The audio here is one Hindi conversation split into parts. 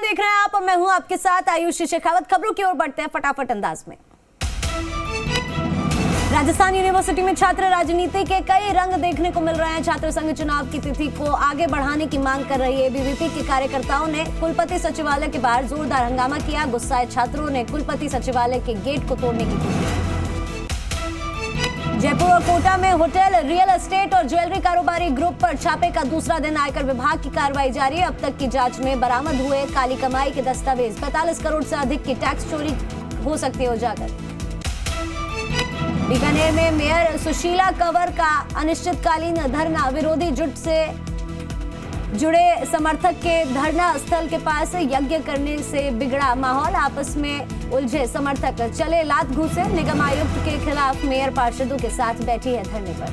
देख रहे हैं आप और मैं हूं आपके साथ आयुषी शेखावत। खबरों की ओर बढ़ते हैं फटाफट अंदाज में। राजस्थान यूनिवर्सिटी में छात्र राजनीति के कई रंग देखने को मिल रहे हैं। छात्र संघ चुनाव की तिथि को आगे बढ़ाने की मांग कर रही है। एबीवीपी के कार्यकर्ताओं ने कुलपति सचिवालय के बाहर जोरदार हंगामा किया। गुस्साए छात्रों ने कुलपति सचिवालय के गेट को तोड़ने की कोशिश की। जयपुर और कोटा में होटल, रियल एस्टेट और ज्वेलरी कारोबारी ग्रुप पर छापे का दूसरा दिन। आयकर विभाग की कार्रवाई जारी है। अब तक की जांच में बरामद हुए काली कमाई के दस्तावेज। 45 करोड़ से अधिक की टैक्स चोरी हो सकती है उजागर। बीकानेर में मेयर सुशीला कंवर का अनिश्चितकालीन धरना। विरोधी जुट से जुड़े समर्थक के धरना स्थल के पास यज्ञ करने से बिगड़ा माहौल। आपस में उलझे समर्थक चले लात घूसे। निगम आयुक्त के खिलाफ मेयर पार्षदों के साथ बैठी है धरने पर।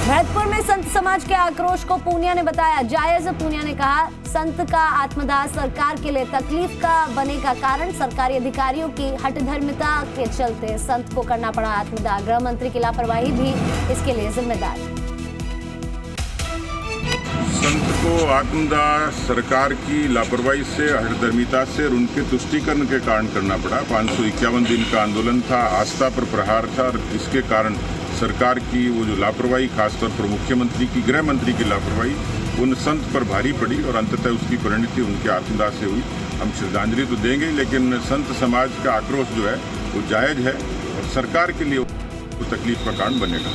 भरतपुर में संत समाज के आक्रोश को पूनिया ने बताया जायज। पूनिया ने कहा संत का आत्मदाह सरकार के लिए तकलीफ का बनेगा कारण। सरकारी अधिकारियों की हठधर्मिता के चलते संत को करना पड़ा आत्मदाह। गृह मंत्री की लापरवाही भी इसके लिए जिम्मेदार। संत को आत्मदाह सरकार की लापरवाही से, हठधर्मिता से और उनके तुष्टीकरण के कारण करना पड़ा। 551 दिन का आंदोलन था, आस्था पर प्रहार था और इसके कारण सरकार की वो जो लापरवाही, खासतौर पर मुख्यमंत्री की, गृह मंत्री की लापरवाही उन संत पर भारी पड़ी और अंततः उसकी परिणति उनके आत्मदाह से हुई। हम श्रद्धांजलि तो देंगे, लेकिन संत समाज का आक्रोश जो है वो जायज है और सरकार के लिए वो तकलीफ का कारण बनेगा।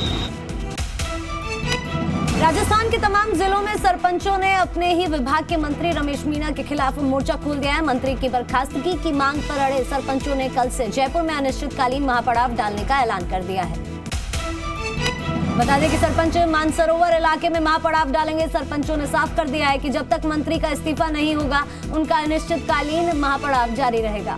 राजस्थान के तमाम जिलों में सरपंचों ने अपने ही विभाग के मंत्री रमेश मीणा के खिलाफ मोर्चा खोल दिया है। मंत्री की बर्खास्तगी की मांग पर अड़े सरपंचों ने कल से जयपुर में अनिश्चितकालीन महापड़ाव डालने का ऐलान कर दिया है। बता दें कि सरपंच मानसरोवर इलाके में महापड़ाव डालेंगे। सरपंचों ने साफ कर दिया है कि जब तक मंत्री का इस्तीफा नहीं होगा उनका अनिश्चितकालीन महापड़ाव जारी रहेगा।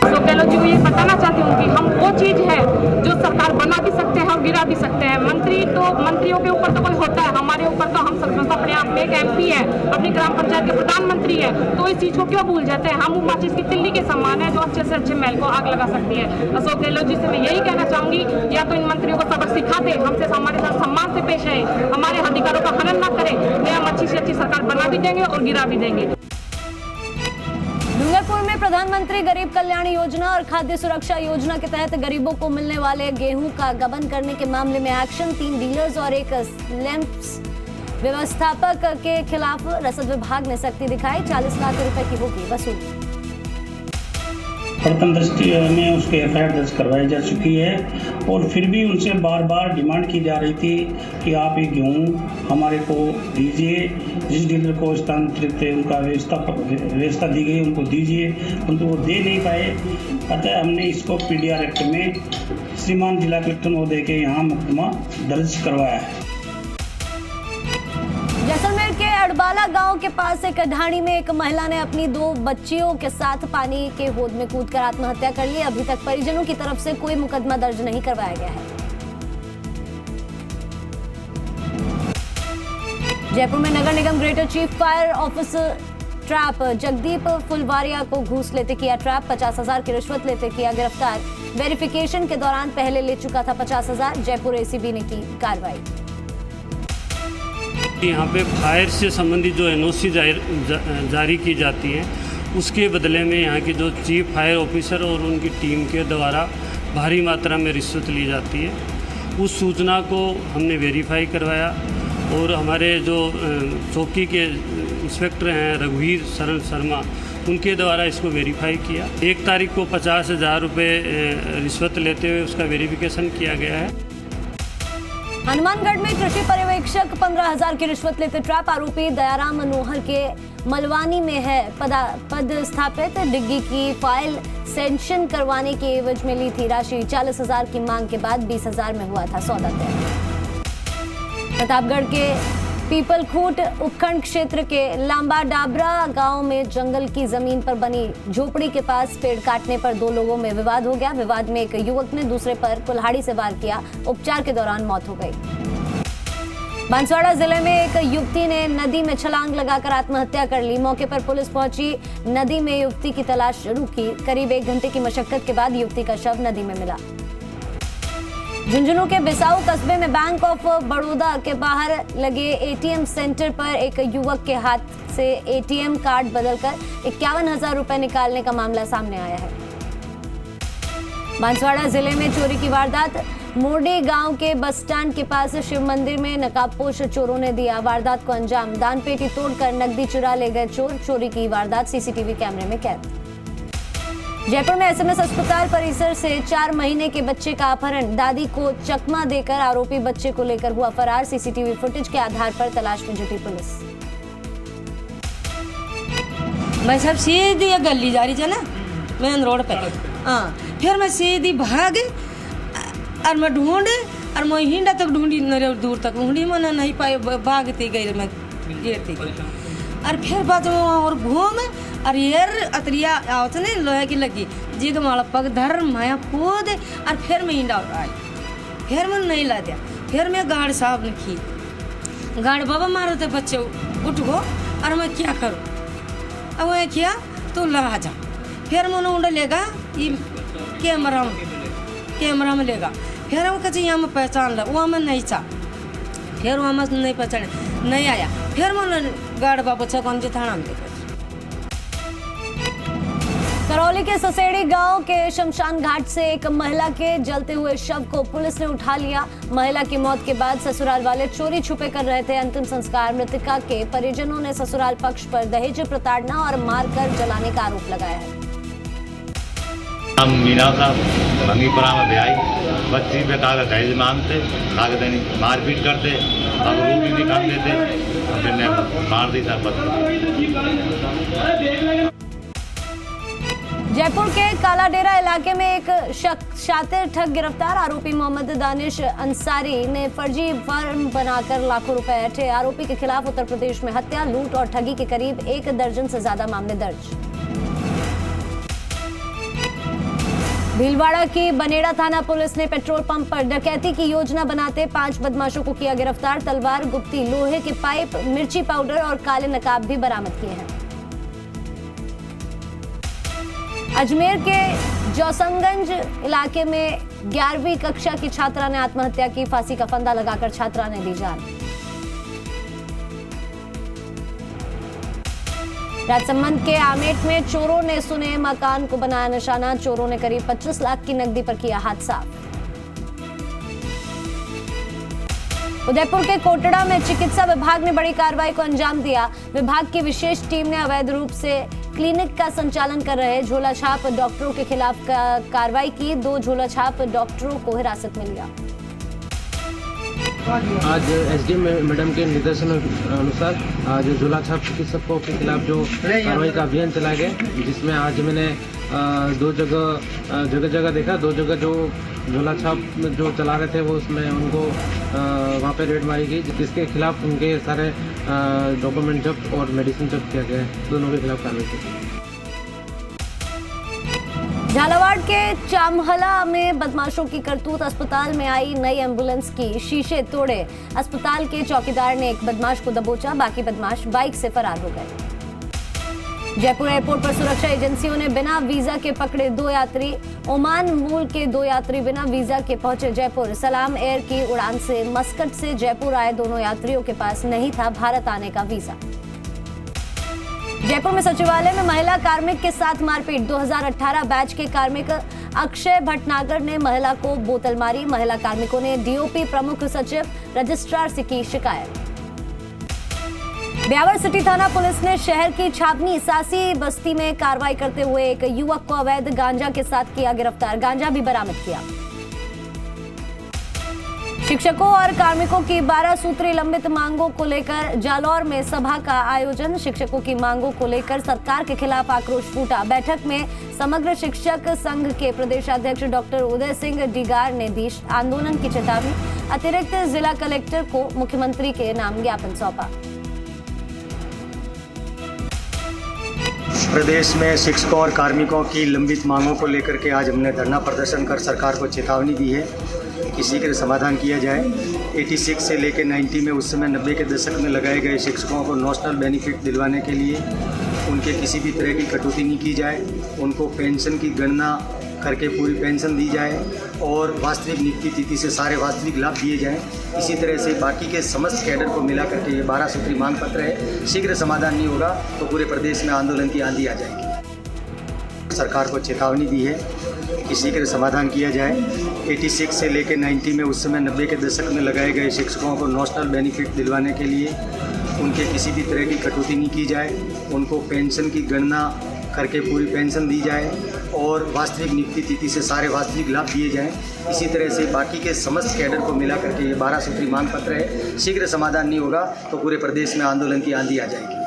तो गहलोत जी को ये बताना चाहती हूँ कि हम वो चीज है जो सरकार बना भी सकते हैं और गिरा भी सकते हैं। मंत्रियों के ऊपर तो कोई होता है, हमारे ऊपर तो हम सरपंच अपने आप में एक MP है, अपनी ग्राम पंचायत के प्रधानमंत्री है, तो इस चीज को क्यों भूल जाते हैं। हम माचिस की तिल्ली के समान है जो अच्छे से अच्छे महल को आग लगा सकती है। अशोक गहलोत जी से मैं यही कहना चाहूंगी, या तो इन मंत्रियों को सबक सिखा दे, हमसे हमारे साथ सम्मान से पेश आए, हमारे अधिकारों का हनन न करे। मैं हम अच्छी से अच्छी सरकार बना भी देंगे और गिरा भी देंगे। डूंगरपुर में प्रधानमंत्री गरीब कल्याण योजना और खाद्य सुरक्षा योजना के तहत गरीबों को मिलने वाले गेहूं का गबन करने के मामले में एक्शन। 3 डीलर्स और एक लैंप्स व्यवस्थापक के खिलाफ रसद विभाग ने सख्ती दिखाई। 40 लाख रुपए की होगी वसूली। प्रथम दृष्टि में उसके FIR दर्ज करवाई जा चुकी है और फिर भी उनसे बार बार डिमांड की जा रही थी कि आप ये गेहूँ हमारे को दीजिए। जिस डीलर को स्थानांतरित उनका व्यवस्था दी गई उनको दीजिए, परंतु वो दे नहीं पाए। अतः हमने इसको PDR एक्ट में श्रीमान जिला कलेक्टर महोदय के यहाँ मुकदमा दर्ज करवाया है। जैसलमेर के अड़बाला गांव के पास एक ढाणी में एक महिला ने अपनी 2 बच्चियों के साथ पानी के होद में कूदकर आत्महत्या कर ली। अभी तक परिजनों की तरफ से कोई मुकदमा दर्ज नहीं करवाया गया है। जयपुर में नगर निगम greater chief fire officer trap. Jagdeep Phulwaria को घूस लेते किया ट्रैप। 50,000 की रिश्वत लेते किया गिरफ्तार। वेरिफिकेशन के दौरान पहले ले चुका था 50,000। जयपुर ACB ने की कार्रवाई। यहाँ पे फायर से संबंधित जो NOC जारी की जाती है उसके बदले में यहाँ की जो चीफ फायर ऑफिसर और उनकी टीम के द्वारा भारी मात्रा में रिश्वत ली जाती है। उस सूचना को हमने वेरीफाई करवाया और हमारे जो चौकी के इंस्पेक्टर हैं रघुवीर शरण शर्मा, उनके द्वारा इसको वेरीफाई किया। 1 तारीख को 50,000 रुपये रिश्वत लेते हुए उसका वेरिफिकेशन किया गया है। हनुमानगढ़ में कृषि पर्यवेक्षक 15,000 की रिश्वत लेते ट्रैप। आरोपी दयाराम मनोहर के मलवानी में है पद स्थापित। डिग्गी की फाइल सेंक्शन करवाने के एवज में ली थी राशि। 40,000 की मांग के बाद 20,000 में हुआ था सौदा तय। प्रतापगढ़ के पीपलखूट उपखंड क्षेत्र के लांबा डाबरा गांव में जंगल की जमीन पर बनी झोपड़ी के पास पेड़ काटने पर 2 लोगों में विवाद हो गया। विवाद में एक युवक ने दूसरे पर कुल्हाड़ी से वार किया। उपचार के दौरान मौत हो गई। बांसवाड़ा जिले में एक युवती ने नदी में छलांग लगाकर आत्महत्या कर ली। मौके पर पुलिस पहुंची, नदी में युवती की तलाश शुरू की। करीब 1 घंटे की मशक्कत के बाद युवती का शव नदी में मिला। झुंझुनू के बिसाऊ कस्बे में बैंक ऑफ बड़ौदा के बाहर लगे एटीएम सेंटर पर एक युवक के हाथ से एटीएम कार्ड बदलकर 51,000 रुपए निकालने का मामला सामने आया है। बांसवाड़ा जिले में चोरी की वारदात। मोरडी गांव के बस स्टैंड के पास शिव मंदिर में नकाबपोश चोरों ने दिया वारदात को अंजाम। दान पेटी तोड़कर नकदी चुरा ले गए चोर। चोरी की वारदात सीसीटीवी कैमरे में कैद। जयपुर में एसएमएस अस्पताल परिसर से 4 महीने के बच्चे का अपहरण। दादी को चकमा देकर आरोपी बच्चे को लेकर हुआ फरार। सीसीटीवी फुटेज के आधार पर तलाश में जुटी पुलिस। मैं सब सीधी गली जा रही थी ना मेन रोड पे। हाँ, फिर मैं सीधी भाग और मैं ढूंढ और मैं हिंडा तक ढूंढी दूर तक ढूंढी, मैंने नहीं पाई, भागती गई, मैं गिरती गई। और फिर बाद में और घूम और यार अतरिया आवत नहीं लोहे की लगी जी तो माला पग धर माया कूद और फिर मैं हिंडा आई। फिर मैंने नहीं ला दिया। फिर मैं गार्ड साहब ने की गार्ड बाबा मारो थे बच्चे उठ गो और मैं क्या करूँ। अब मैं किया तो ला जा। फिर मैंने उंडा लेगा ये कैमरा में लेगा। फिर वो कहे यहाँ में पहचान ला, वहाँ में नहीं चा। फिर वहाँ में नहीं पहचाने, नहीं आया। फिर मैंने गार्ड बाबू छा कौन जी थाना में लेकर। करौली के ससेड़ी गांव के शमशान घाट से एक महिला के जलते हुए शव को पुलिस ने उठा लिया। महिला की मौत के बाद ससुराल वाले चोरी छुपे कर रहे थे अंतिम संस्कार। मृतका के परिजनों ने ससुराल पक्ष पर दहेज प्रताड़ना और मारकर जलाने का आरोप लगाया है। हम मीना साहब भंगीपुरा में ब्याई बच्ची पे कागज दहेज मांगते, कागज नहीं मारपीट करते, अब रूप भी निकाल देते, फिर मार दी था बच्ची। जयपुर के कालाडेरा इलाके में एक शातिर ठग गिरफ्तार। आरोपी मोहम्मद दानिश अंसारी ने फर्जी फर्म बनाकर लाखों रुपए ऐंठे। आरोपी के खिलाफ उत्तर प्रदेश में हत्या, लूट और ठगी के करीब 1 दर्जन से ज्यादा मामले दर्ज। भीलवाड़ा की बनेड़ा थाना पुलिस ने पेट्रोल पंप पर डकैती की योजना बनाते 5 बदमाशों को किया गिरफ्तार। तलवार, गुप्ती, लोहे के पाइप, मिर्ची पाउडर और काले नकाब भी बरामद किए हैं। अजमेर के जोसंगंज इलाके में 11वीं कक्षा की छात्रा ने आत्महत्या की। फांसी का फंदा लगाकर छात्रा ने दी जान। राजसमंद के आमेट में चोरों ने सुने मकान को बनाया निशाना। चोरों ने करीब 25 लाख की नकदी पर किया हाथ साफ। उदयपुर के कोटड़ा में चिकित्सा विभाग ने बड़ी कार्रवाई को अंजाम दिया। विभाग की विशेष टीम ने अवैध रूप से क्लिनिक का संचालन कर रहे झोला छाप डॉक्टरों के खिलाफ कार्रवाई की। 2 झोला छाप डॉक्टरों को हिरासत में लिया। आज एसडीएम मैडम के निर्देशन अनुसार आज झोला छाप चिकित्सकों के खिलाफ जो कार्रवाई का अभियान चलाया गया, जिसमें आज मैंने 2 जगह देखा। 2 जगह जो झोला छाप जो चला रहे थे वो उसमें उनको वहाँ पे रेड मारी गई, जिसके खिलाफ उनके सारे डॉक्यूमेंट जब्त और मेडिसिन जब्त किया गया है। दोनों के खिलाफ कार्रवाई की। झालावाड़ के चामहला में बदमाशों की करतूत। अस्पताल में आई नई एम्बुलेंस की शीशे तोड़े। अस्पताल के चौकीदार ने एक बदमाश को दबोचा, बाकी बदमाश बाइक से फरार हो गए। जयपुर एयरपोर्ट पर सुरक्षा एजेंसियों ने बिना वीजा के पकड़े 2 यात्री। ओमान मूल के 2 यात्री बिना वीजा के पहुंचे जयपुर। सलाम एयर की उड़ान से मस्कट से जयपुर आए दोनों यात्रियों के पास नहीं था भारत आने का वीजा। जयपुर में सचिवालय में महिला कार्मिक के साथ मारपीट। 2018 बैच के कार्मिक अक्षय भटनागर ने महिला को बोतल मारी। महिला कार्मिकों ने डीओपी, प्रमुख सचिव, रजिस्ट्रार से की शिकायत। ब्यावर सिटी थाना पुलिस ने शहर की छावनी सासी बस्ती में कार्रवाई करते हुए एक युवक को अवैध गांजा के साथ किया गिरफ्तार। गांजा भी बरामद किया। शिक्षकों और कार्मिकों की 12 सूत्री लंबित मांगों को लेकर जालौर में सभा का आयोजन। शिक्षकों की मांगों को लेकर सरकार के खिलाफ आक्रोश फूटा। बैठक में समग्र शिक्षक संघ के प्रदेशाध्यक्ष डॉक्टर उदय सिंह डिगार ने दी आंदोलन की चेतावनी। अतिरिक्त जिला कलेक्टर को मुख्यमंत्री के नाम ज्ञापन सौंपा। प्रदेश में शिक्षकों और कार्मिकों की लंबित मांगों को लेकर के आज हमने धरना प्रदर्शन कर सरकार को चेतावनी दी है कि शीघ्र समाधान किया जाए। 86 से लेकर 90 में उस समय 90 के दशक में लगाए गए शिक्षकों को नेशनल बेनिफिट दिलवाने के लिए उनके किसी भी तरह की कटौती नहीं की जाए। उनको पेंशन की गणना करके पूरी पेंशन दी जाए और वास्तविक नियुक्ति तिथि से सारे वास्तविक लाभ दिए जाएं। इसी तरह से बाकी के समस्त कैडर को मिला करके ये 12 सूत्री मांग पत्र है, शीघ्र समाधान नहीं होगा तो पूरे प्रदेश में आंदोलन की आंधी आ जाएगी। सरकार को चेतावनी दी है कि शीघ्र समाधान किया जाए। 86 से लेकर 90 में उस समय 90 के दशक में लगाए गए शिक्षकों को नॉशनल बेनिफिट दिलवाने के लिए उनके किसी भी तरह की कटौती नहीं की जाए, उनको पेंशन की गणना करके पूरी पेंशन दी जाए और वास्तविक नियुक्ति तिथि से सारे वास्तविक लाभ दिए जाएं। इसी तरह से बाकी के समस्त कैडर को मिला करके ये 12 सूत्री मांग पत्र है, शीघ्र समाधान नहीं होगा तो पूरे प्रदेश में आंदोलन की आंधी आ जाएगी।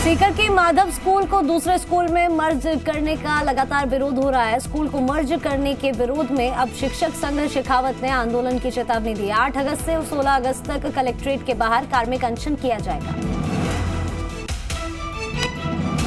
सीकर के माधव स्कूल को दूसरे स्कूल में मर्ज करने का लगातार विरोध हो रहा है। स्कूल को मर्ज करने के विरोध में अब शिक्षक संघ शेखावत ने आंदोलन की चेतावनी दी। 8 अगस्त से 16 अगस्त तक कलेक्ट्रेट के बाहर कार्मिक अनशन किया जाएगा।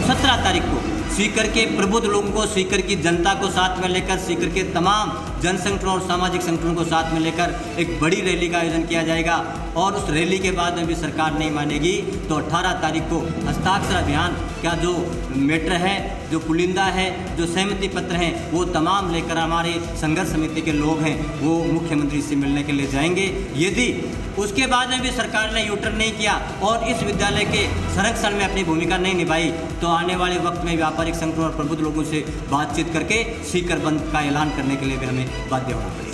17 तारीख को सीकर के प्रबुद्ध लोगों को, सीकर की जनता को साथ में लेकर, सीकर के तमाम जन संगठनों और सामाजिक संगठनों को साथ में लेकर एक बड़ी रैली का आयोजन किया जाएगा और उस रैली के बाद में भी सरकार नहीं मानेगी तो 18 तारीख को हस्ताक्षर अभियान का जो मैटर है, जो पुलिंदा है, जो सहमति पत्र हैं, वो तमाम लेकर हमारे संघर्ष समिति के लोग हैं वो मुख्यमंत्री से मिलने के लिए जाएंगे। यदि उसके बाद में भी सरकार ने यूटर्न नहीं किया और इस विद्यालय के संरक्षण में अपनी भूमिका नहीं निभाई तो आने वाले वक्त में व्यापारिक संगठनों और प्रबुद्ध लोगों से बातचीत करके सीकर बंद का ऐलान करने के लिए भी हमें बाध्य होना पड़ेगा।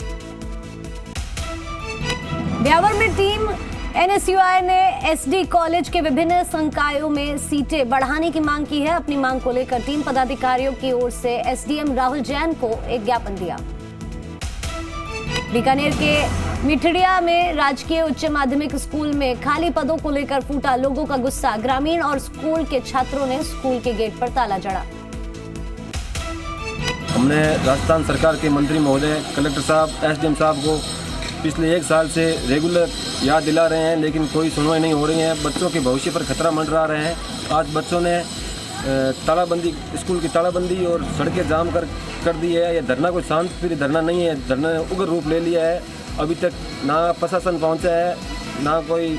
ब्यावर में टीम एनएसयूआई ने एसडी कॉलेज के विभिन्न संकायों में सीटें बढ़ाने की मांग की है। अपनी मांग को लेकर टीम पदाधिकारियों की ओर से एसडीएम राहुल जैन को एक ज्ञापन दिया। बीकानेर के मिठड़िया में राजकीय उच्च माध्यमिक स्कूल में खाली पदों को लेकर फूटा लोगों का गुस्सा। ग्रामीण और स्कूल के छात्रों ने स्कूल के गेट पर ताला जड़ा। हमने राजस्थान सरकार के मंत्री महोदय, कलेक्टर साहब, एसडीएम साहब को पिछले 1 साल से रेगुलर याद दिला रहे हैं लेकिन कोई सुनवाई नहीं हो रही है। बच्चों के भविष्य पर खतरा मंडरा रहे हैं। आज बच्चों ने तालाबंदी, स्कूल की तालाबंदी और सड़कें जाम कर दी है। ये धरना कोई शांतिप्रिय धरना नहीं है, धरना ने उग्र रूप ले लिया है। अभी तक ना प्रशासन पहुंचा है, ना कोई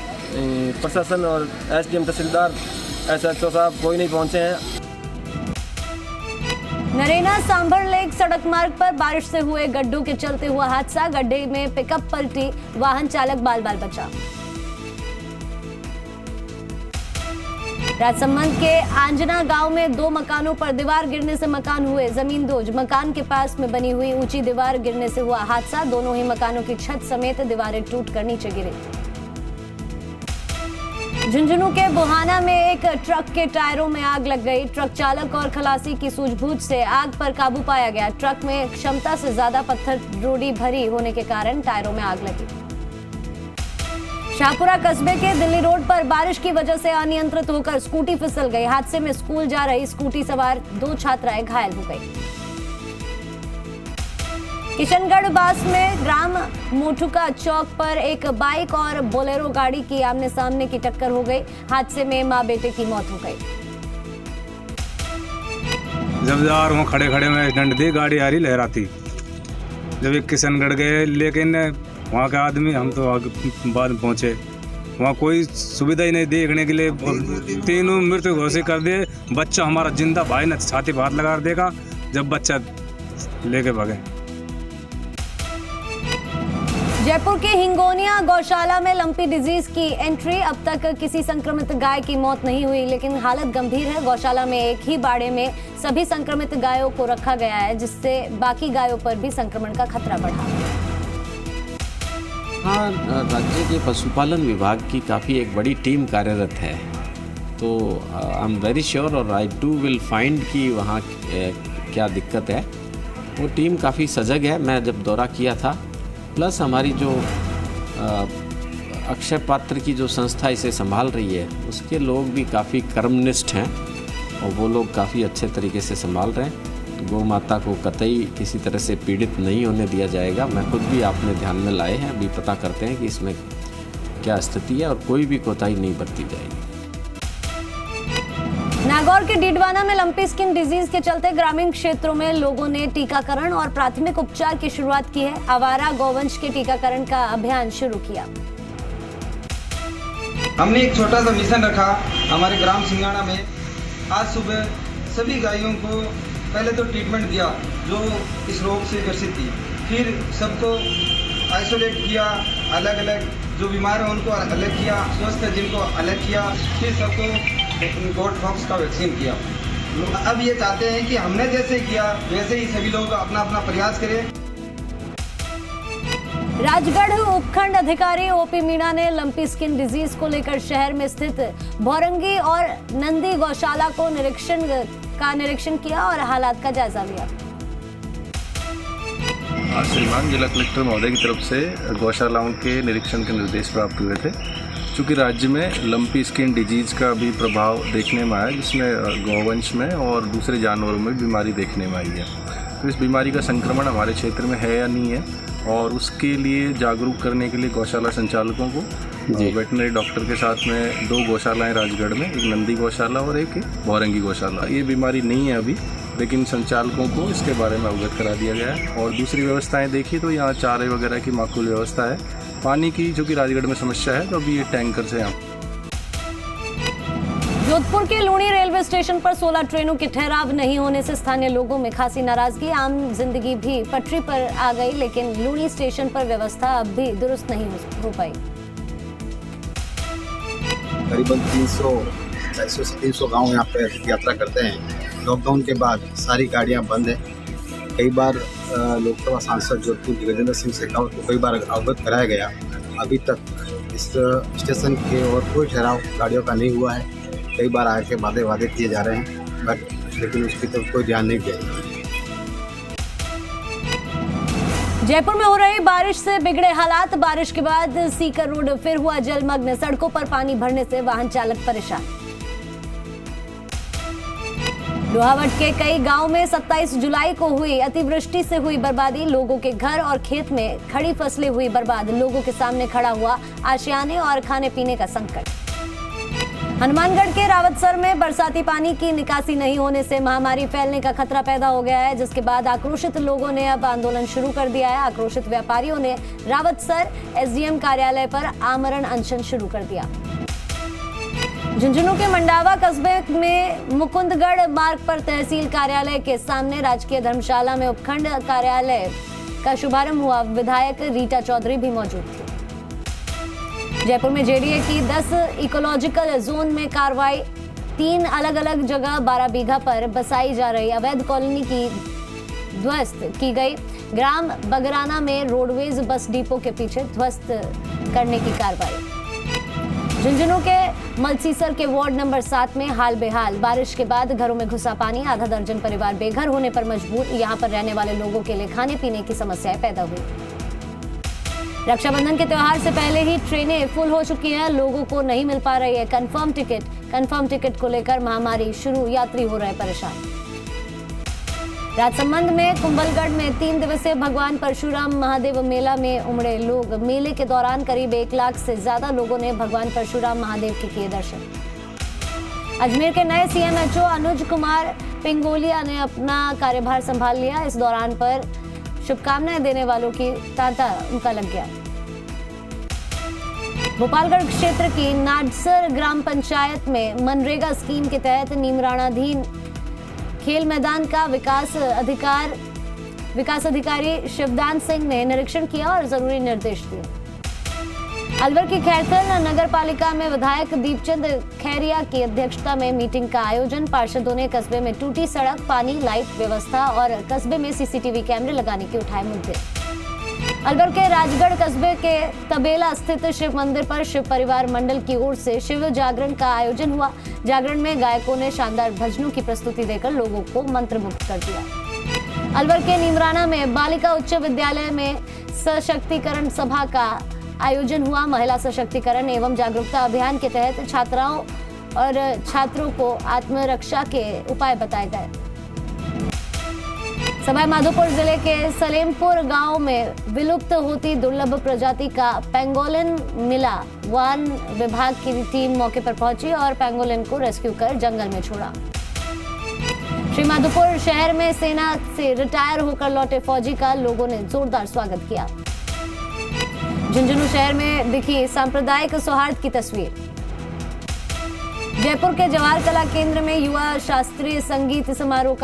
प्रशासन और एसडीएम, तहसीलदार, एसएचओ साहब कोई नहीं पहुंचे हैं। नरेना सांभर लेक सड़क मार्ग पर बारिश से हुए गड्ढों के चलते हुआ हादसा। गड्ढे में पिकअप पलटी, वाहन चालक बाल बाल बचा। राजसमंद के आंजना गांव में 2 मकानों पर दीवार गिरने से मकान हुए जमींदोज। मकान के पास में बनी हुई ऊंची दीवार गिरने से हुआ हादसा। दोनों ही मकानों की छत समेत दीवारें टूटकर नीचे गिरी। झुंझुनू के बुहाना में एक ट्रक के टायरों में आग लग गई। ट्रक चालक और खलासी की सूझबूझ से आग पर काबू पाया गया। ट्रक में क्षमता से ज्यादा पत्थर रोड़ी भरी होने के कारण टायरों में आग लगी। शाहपुरा कस्बे के दिल्ली रोड पर बारिश की वजह से अनियंत्रित होकर स्कूटी फिसल गई। हादसे में स्कूल जा रही स्कूटी सवार 2 छात्राएं घायल हो गई। किशनगढ़ बास में ग्राम मोठुका चौक पर एक बाइक और बोलेरो गाड़ी की आमने सामने की टक्कर हो गई। हादसे में मां बेटे की मौत हो गई। जब जा रहा हूँ खड़े खड़े में एक्सीडेंट दी, गाड़ी आ रही लहराती। जब एक किशनगढ़ गए लेकिन वहाँ के आदमी, हम तो बाद में पहुँचे, वहाँ कोई सुविधा ही नहीं देखने के लिए। 3 मृत्यु घोषित कर दिए। बच्चा हमारा जिंदा, भाई ने छाती पर हाथ लगा देगा जब बच्चा लेके भागे। जयपुर के हिंगोनिया गौशाला में लंपी डिजीज की एंट्री। अब तक किसी संक्रमित गाय की मौत नहीं हुई लेकिन हालत गंभीर है। गौशाला में एक ही बाड़े में सभी संक्रमित गायों को रखा गया है जिससे बाकी गायों पर भी संक्रमण का खतरा बढ़ा। हाँ, राज्य के पशुपालन विभाग की काफ़ी एक बड़ी टीम कार्यरत है, तो आई एम वेरी श्योर और आई डू विल फाइंड कि वहाँ क्या दिक्कत है। वो टीम काफ़ी सजग है। मैं जब दौरा किया था, प्लस हमारी जो अक्षय पात्र की जो संस्था इसे संभाल रही है उसके लोग भी काफ़ी कर्मनिष्ठ हैं और वो लोग काफ़ी अच्छे तरीके से संभाल रहे हैं। गौ माता को कतई किसी तरह से पीड़ित नहीं होने दिया जाएगा। मैं खुद भी आपने ध्यान में लाए हैं, अभी पता करते हैं कि इसमें क्या स्थिति है और कोई भी कोताही नहीं बरती जाएगी। नागौर के डीडवाना में लंपी स्किन डिजीज के चलते ग्रामीण क्षेत्रों में लोगों ने टीकाकरण और प्राथमिक उपचार की शुरुआत की है। आवारा गौवंश के टीकाकरण का अभियान शुरू किया। हमने एक छोटा सा मिशन रखा हमारे ग्राम सिंगाड़ा में। आज सुबह सभी गायों को पहले तो ट्रीटमेंट दिया जो इस रोग से ग्रसित थी, फिर सबको आइसोलेट किया, अलग अलग जो बीमार हैं उनको अलग किया, स्वस्थ है जिनको अलग किया, फिर सबको गोट फॉक्स का वैक्सीन किया। अब ये चाहते हैं कि हमने जैसे किया वैसे ही सभी लोग अपना अपना प्रयास करें। राजगढ़ उपखंड अधिकारी ओपी मीणा ने लंपी स्किन डिजीज को लेकर शहर में स्थित भौरंगी और नंदी गौशाला को निरीक्षण किया और हालात का जायजा लिया। आज श्रीमान जिला कलेक्टर महोदय की तरफ से गौशालाओं के निरीक्षण के निर्देश प्राप्त हुए थे। चूँकि राज्य में लंपी स्किन डिजीज़ का भी प्रभाव देखने में आया, जिसमें गौवंश में और दूसरे जानवरों में बीमारी देखने में आई है, तो इस बीमारी का संक्रमण हमारे क्षेत्र में है या नहीं है, और उसके लिए जागरूक करने के लिए गौशाला संचालकों को वेटनरी डॉक्टर के साथ में 2 गौशालाएँ राजगढ़ में, एक नंदी गौशाला और एक भौरंगी गौशाला। ये बीमारी नहीं है अभी, लेकिन संचालकों को इसके बारे में अवगत करा दिया गया है। और दूसरी व्यवस्थाएं देखी तो यहाँ चारे वगैरह की माकूल व्यवस्था है। पानी की जो कि राजगढ़ में समस्या है, तो अभी ये टैंकर से यहाँ। जोधपुर के लूणी रेलवे स्टेशन पर 16 ट्रेनों के ठहराव नहीं होने से स्थानीय लोगों में खासी नाराजगी। आम जिंदगी भी पटरी पर आ गई, लेकिन लूणी स्टेशन पर व्यवस्था अब भी दुरुस्त नहीं हो पाई। करीबन 300 से 300 गाँव यहाँ पे यात्रा करते हैं। लॉकडाउन के बाद सारी गाड़ियाँ बंद है। कई बार लोकसभा सांसद जोधपुर गजेंद्र सिंह शेखावत को कई बार अवगत कराया गया, अभी तक इस स्टेशन के और कोई ठहराव गाड़ियों का नहीं हुआ है। कई बार आके वादे किए जा रहे हैं, लेकिन उसकी तरफ कोई ध्यान नहीं दिया। जयपुर में हो रही बारिश से बिगड़े हालात। बारिश के बाद सीकर रोड फिर हुआ जलमग्न। सड़कों पर पानी भरने से वाहन चालक परेशान। लोहावट के कई गांव में 27 जुलाई को हुई अतिवृष्टि से हुई बर्बादी। लोगों के घर और खेत में खड़ी फसलें हुई बर्बाद। लोगों के सामने खड़ा हुआ आशियाने और खाने पीने का संकट। हनुमानगढ़ के रावतसर में बरसाती पानी की निकासी नहीं होने से महामारी फैलने का खतरा पैदा हो गया है, जिसके बाद आक्रोशित लोगों ने अब आंदोलन शुरू कर दिया है। आक्रोशित व्यापारियों ने रावतसर एसडीएम कार्यालय पर आमरण अनशन शुरू कर दिया। झुंझुनू के मंडावा कस्बे में मुकुंदगढ़ मार्ग पर तहसील कार्यालय के सामने राजकीय धर्मशाला में उपखंड कार्यालय का शुभारंभ हुआ। विधायक रीटा चौधरी भी मौजूद थी। जयपुर में जेडीए की 10 इकोलॉजिकल जोन में कार्रवाई। 3 अलग अलग जगह 12 बीघा पर बसाई जा रही अवैध कॉलोनी की ध्वस्त की गई। ग्राम बगराना में रोडवेज बस डिपो के पीछे ध्वस्त करने की कार्रवाई। झुंझुनू के मलसीसर के वार्ड नंबर 7 में हाल बेहाल। बारिश के बाद घरों में घुसा पानी। आधा दर्जन परिवार बेघर होने पर मजबूर। यहाँ पर रहने वाले लोगों के लिए खाने पीने की समस्याएं पैदा हुई। रक्षाबंधन के त्योहार से पहले ही ट्रेनें फुल हो चुकी हैं। लोगों को नहीं मिल पा रही है कंफर्म टिकट को लेकर महामारी शुरू, यात्री हो रहे परेशान। राजसमंद में कुंभलगढ़ में 3 दिवसीय भगवान परशुराम महादेव मेला में उमड़े लोग। मेले के दौरान करीब 1 लाख से ज्यादा लोगों ने भगवान परशुराम महादेव के किए दर्शन। अजमेर के नए सीएमएचओ अनुज कुमार पिंगोलिया ने अपना कार्यभार संभाल लिया। इस दौरान पर शुभकामनाएं देने वालों की तांता उनका लग गया। भोपालगढ़ क्षेत्र की नाडसर ग्राम पंचायत में मनरेगा स्कीम के तहत नीमराणाधीन खेल मैदान का विकास अधिकारी शिवदान सिंह ने निरीक्षण किया और जरूरी निर्देश दिए। अलवर की खैरथल नगर पालिका में विधायक दीपचंद खैरिया की अध्यक्षता में मीटिंग का आयोजन। पार्षदों ने कस्बे में टूटी सड़क, पानी, लाइट व्यवस्था और कस्बे में सीसीटीवी कैमरे लगाने के उठाए मुद्दे। अलवर के राजगढ़ कस्बे के तबेला स्थित शिव मंदिर पर शिव परिवार मंडल की ओर से शिव जागरण का आयोजन हुआ। जागरण में गायकों ने शानदार भजनों की प्रस्तुति देकर लोगों को मंत्रमुग्ध कर दिया। अलवर के नीमराना में बालिका उच्च विद्यालय में सशक्तिकरण सभा का आयोजन हुआ। महिला सशक्तिकरण एवं जागरूकता अभियान के तहत छात्राओं और छात्रों को आत्मरक्षा के उपाय बताए गए। सवाई माधोपुर जिले के सलेमपुर गांव में विलुप्त होती दुर्लभ प्रजाति का पेंगोलिन मिला। वन विभाग की टीम मौके पर पहुंची और पेंगोलिन को रेस्क्यू कर जंगल में छोड़ा। श्री माधोपुर शहर में सेना से रिटायर होकर लौटे फौजी का लोगों ने जोरदार स्वागत किया। झुंझुनू शहर में दिखी सांप्रदायिक सौहार्द की तस्वीर। जयपुर के जवाहर कला केंद्र में युवा शास्त्रीय संगीत समारोह